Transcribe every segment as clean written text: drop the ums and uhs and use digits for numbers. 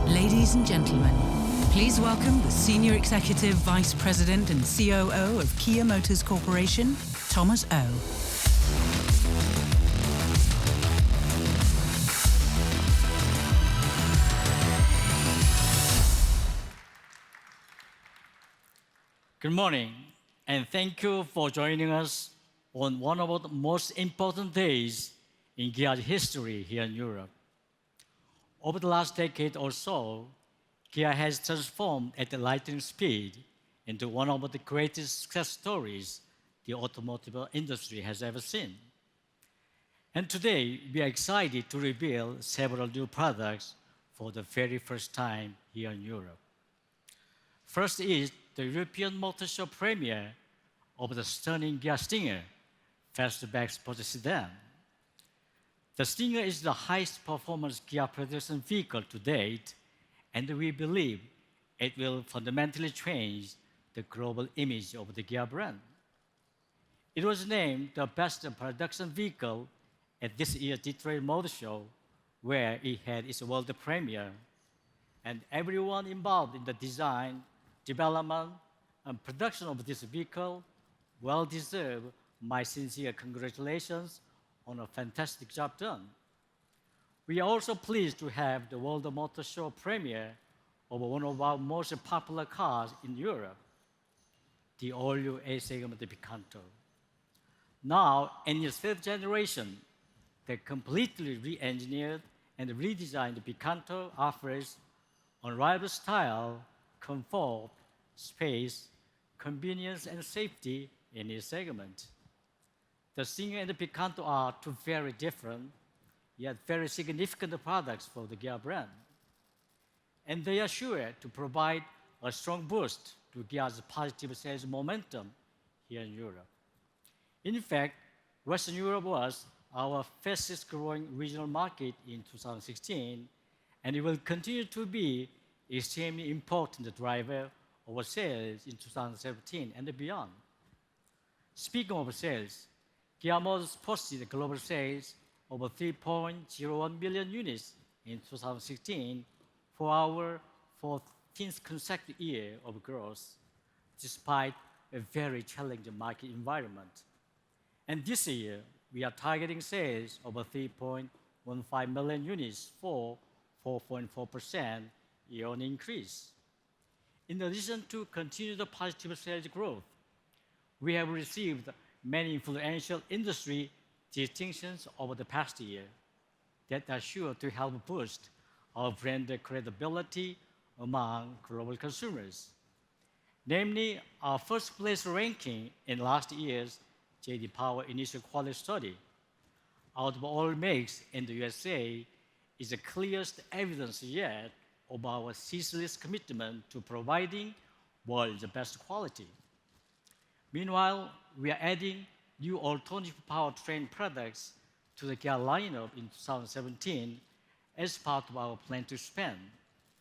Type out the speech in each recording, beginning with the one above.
Ladies and gentlemen, please welcome the Senior Executive Vice President and COO of Kia Motors Corporation, Thomas O. Good morning, and thank you for joining us on one of the most important days in Kia's history here in Europe. Over the last decade or so, Kia has transformed at a lightning speed into one of the greatest success stories the automotive industry has ever seen. And today, we are excited to reveal several new products for the very first time here in Europe. First is the European Motor Show premiere of the stunning Kia Stinger fastback sports sedan. The Stinger is the highest performance Kia production vehicle to date, and we believe it will fundamentally change the global image of the Kia brand. It was named the best production vehicle at this year's Detroit Motor Show, where it had its world premiere, and everyone involved in the design, development, and production of this vehicle well deserve my sincere congratulations on a fantastic job done. We are also pleased to have the World Motor Show premiere of one of our most popular cars in Europe, the all-new A-segment Picanto. Now, in its fifth generation, the completely re-engineered and redesigned Picanto offers unrivaled style, comfort, space, convenience, and safety in its segment. The Stinger and the Picanto are two very different, yet very significant products for the Kia brand. And they are sure to provide a strong boost to Kia's positive sales momentum here in Europe. In fact, Western Europe was our fastest growing regional market in 2016, and it will continue to be an extremely important driver of our sales in 2017 and beyond. Speaking of sales, Kia Motors posted global sales of 3.01 million units in 2016 for our 14th consecutive year of growth, despite a very challenging market environment. And this year, we are targeting sales of 3.15 million units for 4.4% year-on-year increase. In addition to continued positive sales growth, we have received many influential industry distinctions over the past year that are sure to help boost our brand credibility among global consumers. Namely, our first place ranking in last year's J.D. Power Initial Quality Study. Out of all makes in the USA is the clearest evidence yet of our ceaseless commitment to providing world's best quality. Meanwhile, we are adding new alternative powertrain products to the Kia lineup in 2017 as part of our plan to expand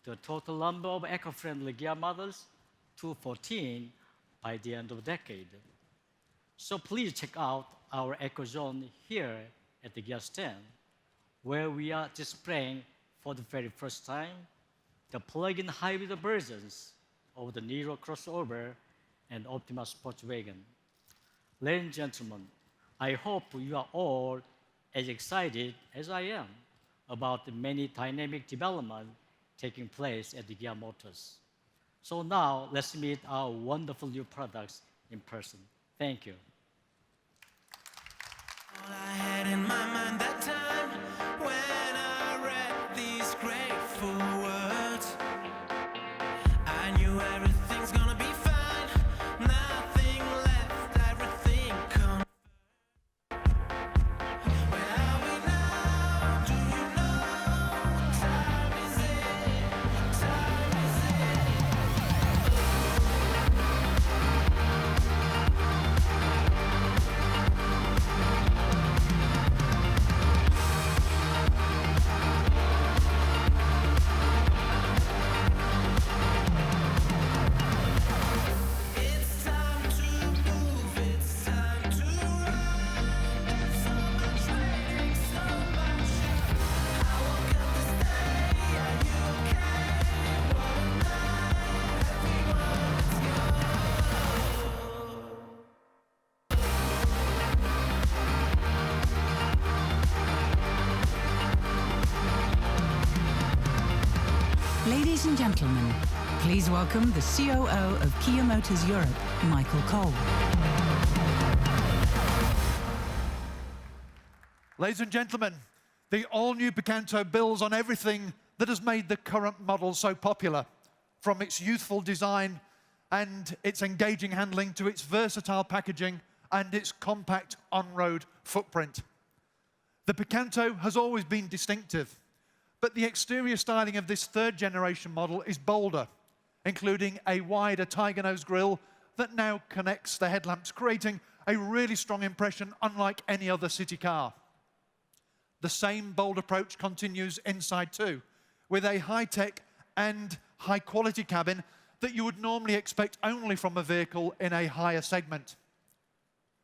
the total number of eco-friendly Kia models to 14 by the end of the decade. So please check out our Eco Zone here at the Kia stand, where we are displaying for the very first time the plug-in hybrid versions of the Niro crossover and Optima sports wagon. Ladies and gentlemen, I hope you are all as excited as I am about the many dynamic developments taking place at the Kia Motors. So now, let's meet our wonderful new products in person. Thank you. All I had in my mind that time when I read these grateful words, I knew everything's gonna be fine, nothing left, everything come. Where are we now? Do you know what time is it? What time is it? Ladies and gentlemen, please welcome the COO of Kia Motors Europe, Michael Cole. Ladies and gentlemen, the all-new Picanto builds on everything that has made the current model so popular, from its youthful design and its engaging handling to its versatile packaging and its compact on-road footprint. The Picanto has always been distinctive, but the exterior styling of this third-generation model is bolder, including a wider tiger nose grille that now connects the headlamps, creating a really strong impression unlike any other city car. The same bold approach continues inside too, with a high-tech and high-quality cabin that you would normally expect only from a vehicle in a higher segment.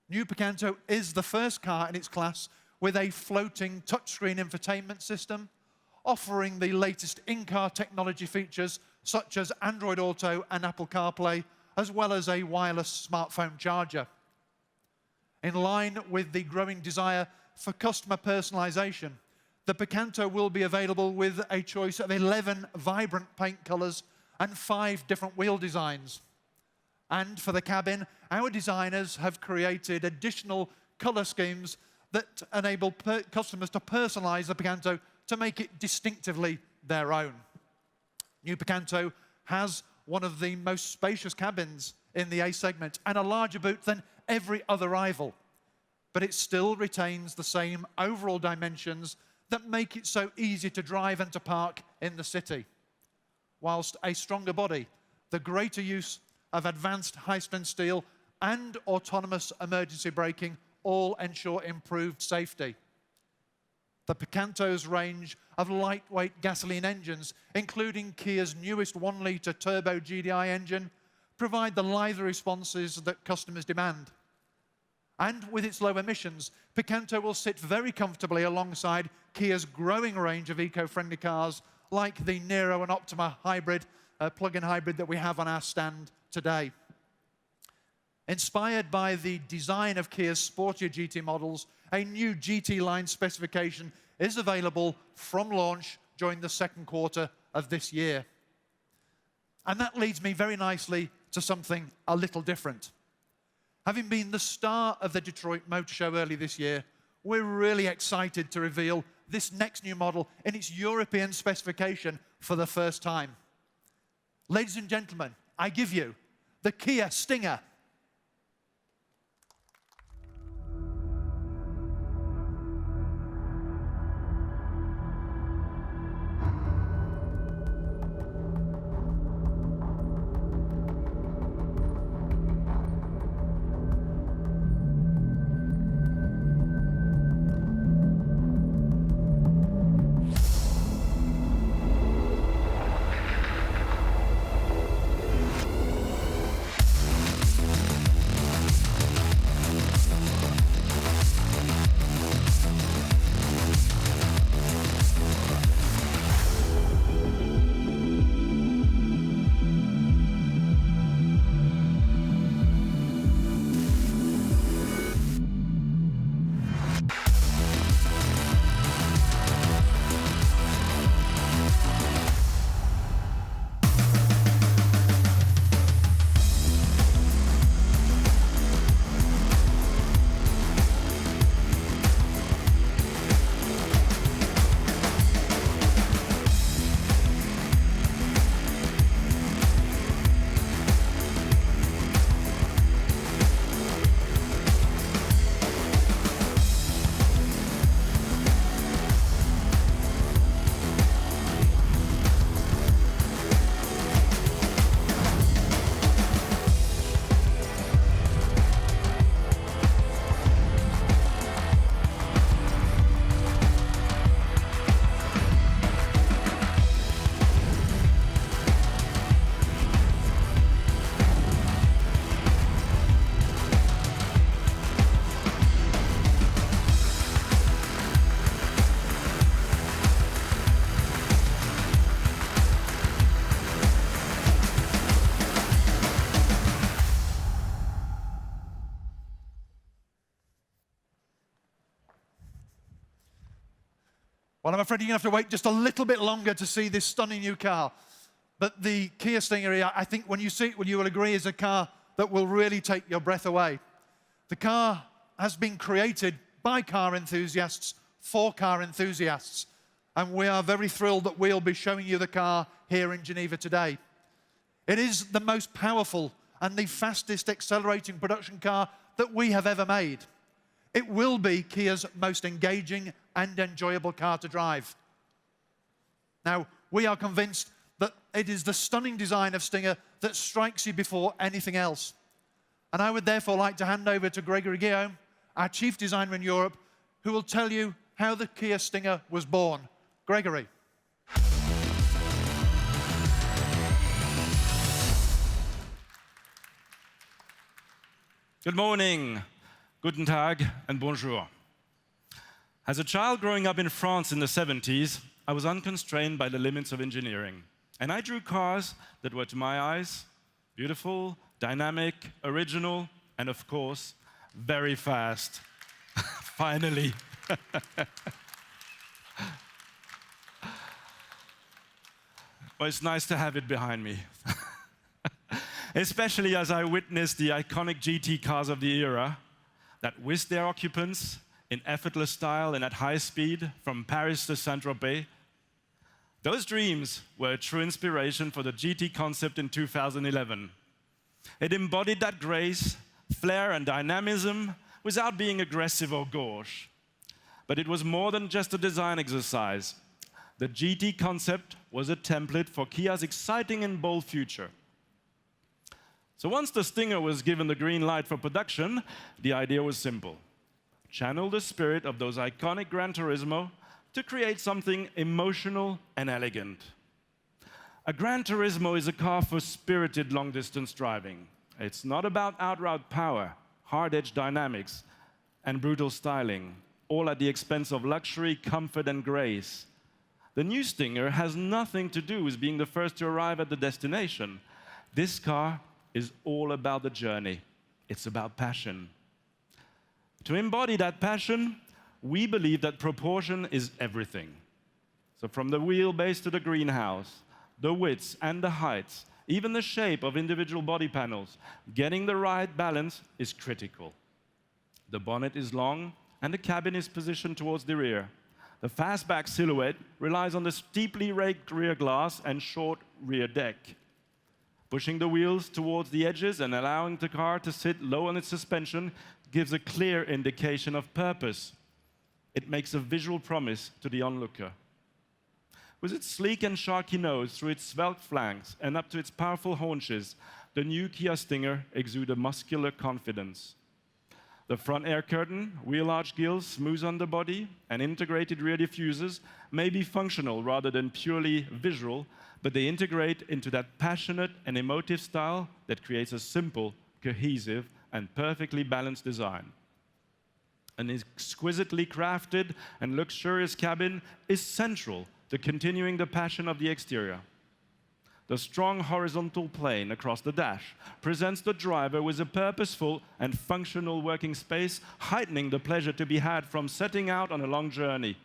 New Picanto is the first car in its class with a floating touchscreen infotainment system, offering the latest in-car technology features such as Android Auto and Apple CarPlay, as well as a wireless smartphone charger. In line with the growing desire for customer personalization, the Picanto will be available with a choice of 11 vibrant paint colors and 5 different wheel designs. And for the cabin, our designers have created additional color schemes that enable customers to personalize the Picanto to make it distinctively their own. New Picanto has one of the most spacious cabins in the A segment and a larger boot than every other rival, but it still retains the same overall dimensions that make it so easy to drive and to park in the city. Whilst a stronger body, the greater use of advanced high-strength steel and autonomous emergency braking all ensure improved safety. The Picanto's range of lightweight gasoline engines, including Kia's newest 1-litre turbo GDI engine, provide the lively responses that customers demand. And with its low emissions, Picanto will sit very comfortably alongside Kia's growing range of eco-friendly cars like the Nero and Optima hybrid, plug-in hybrid that we have on our stand today. Inspired by the design of Kia's sportier GT models, a new GT line specification is available from launch during the second quarter of this year. And that leads me very nicely to something a little different. Having been the star of the Detroit Motor Show early this year, we're really excited to reveal this next new model in its European specification for the first time. Ladies and gentlemen, I give you the Kia Stinger. Well, I'm afraid you're going to have to wait just a little bit longer to see this stunning new car. But the Kia Stinger, I think when you see it, you will agree, is a car that will really take your breath away. The car has been created by car enthusiasts for car enthusiasts. And we are very thrilled that we'll be showing you the car here in Geneva today. It is the most powerful and the fastest accelerating production car that we have ever made. It will be Kia's most engaging and enjoyable car to drive. Now, we are convinced that it is the stunning design of Stinger that strikes you before anything else. And I would therefore like to hand over to Gregory Guillaume, our chief designer in Europe, who will tell you how the Kia Stinger was born. Gregory. Good morning, guten Tag, and bonjour. As a child growing up in France in the 70s, I was unconstrained by the limits of engineering. And I drew cars that were, to my eyes, beautiful, dynamic, original, and of course, very fast. Finally. Well, it's nice to have it behind me. Especially as I witnessed the iconic GT cars of the era that whisked their occupants in effortless style and at high speed from Paris to Saint-Tropez. Those dreams were a true inspiration for the GT concept in 2011. It embodied that grace, flair, and dynamism without being aggressive or gauche. But it was more than just a design exercise. The GT concept was a template for Kia's exciting and bold future. So once the Stinger was given the green light for production, the idea was simple. Channel the spirit of those iconic Gran Turismo to create something emotional and elegant. A Gran Turismo is a car for spirited long-distance driving. It's not about outright power, hard-edged dynamics, and brutal styling, all at the expense of luxury, comfort, and grace. The new Stinger has nothing to do with being the first to arrive at the destination. This car is all about the journey. It's about passion. To embody that passion, we believe that proportion is everything. So from the wheelbase to the greenhouse, the widths and the heights, even the shape of individual body panels, getting the right balance is critical. The bonnet is long and the cabin is positioned towards the rear. The fastback silhouette relies on the steeply raked rear glass and short rear deck. Pushing the wheels towards the edges and allowing the car to sit low on its suspension gives a clear indication of purpose. It makes a visual promise to the onlooker. With its sleek and sharky nose through its svelte flanks and up to its powerful haunches, the new Kia Stinger exudes a muscular confidence. The front air curtain, wheel arch gills, smooth underbody, and integrated rear diffusers may be functional rather than purely visual, but they integrate into that passionate and emotive style that creates a simple, cohesive, and perfectly balanced design. An exquisitely crafted and luxurious cabin is central to continuing the passion of the exterior. The strong horizontal plane across the dash presents the driver with a purposeful and functional working space, heightening the pleasure to be had from setting out on a long journey.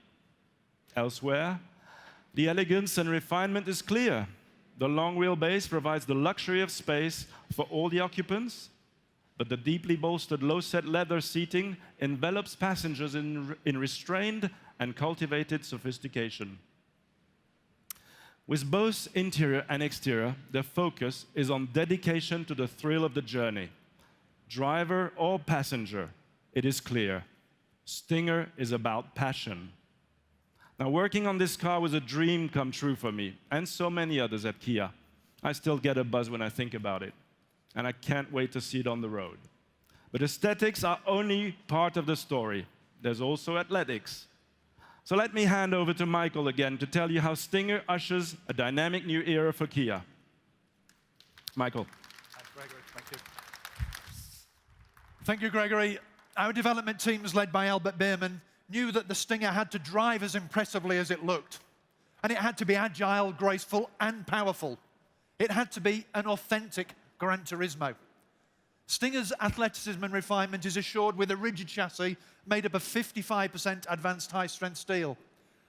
Elsewhere, the elegance and refinement is clear. The long wheelbase provides the luxury of space for all the occupants, but the deeply bolstered low-set leather seating envelops passengers in restrained and cultivated sophistication. With both interior and exterior, the focus is on dedication to the thrill of the journey. Driver or passenger, it is clear. Stinger is about passion. Now, working on this car was a dream come true for me, and so many others at Kia. I still get a buzz when I think about it, and I can't wait to see it on the road. But aesthetics are only part of the story. There's also athletics. So let me hand over to Michael again to tell you how Stinger ushers a dynamic new era for Kia. Michael. Thanks, Gregory. Thank you. Thank you, Gregory. Our development teams, led by Albert Biermann, knew that the Stinger had to drive as impressively as it looked. And it had to be agile, graceful, and powerful. It had to be an authentic Gran Turismo. Stinger's athleticism and refinement is assured with a rigid chassis made up of 55% advanced high-strength steel,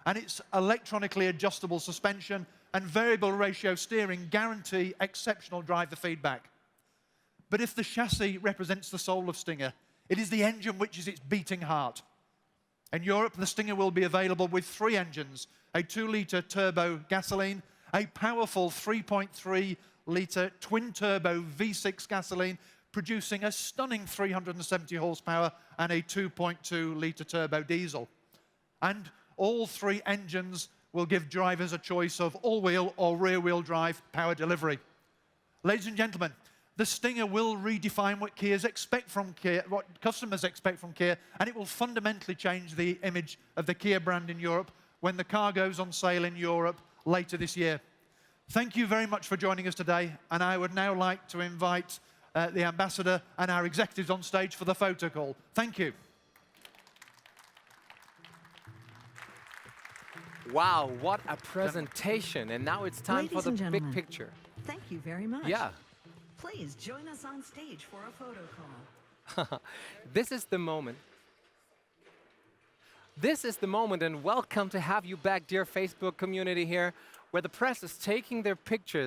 and its electronically adjustable suspension and variable ratio steering guarantee exceptional driver feedback. But if the chassis represents the soul of Stinger, it is the engine which is its beating heart. In Europe, the Stinger will be available with 3 engines, a 2-litre turbo gasoline, a powerful 3.3-litre twin-turbo V6 gasoline, producing a stunning 370 horsepower, and a 2.2-litre turbo diesel. And all 3 engines will give drivers a choice of all-wheel or rear-wheel drive power delivery. Ladies and gentlemen, the Stinger will redefine what what customers expect from Kia, and it will fundamentally change the image of the Kia brand in Europe when the car goes on sale in Europe later this year. Thank you very much for joining us today, and I would now like to invite the ambassador and our executives on stage for the photo call. Thank you. Wow, what a presentation. And now it's time for the big picture. Thank you very much. Yeah. Please join us on stage for a photo call. This is the moment. This is the moment, and welcome to have you back, dear Facebook community here, where the press is taking their pictures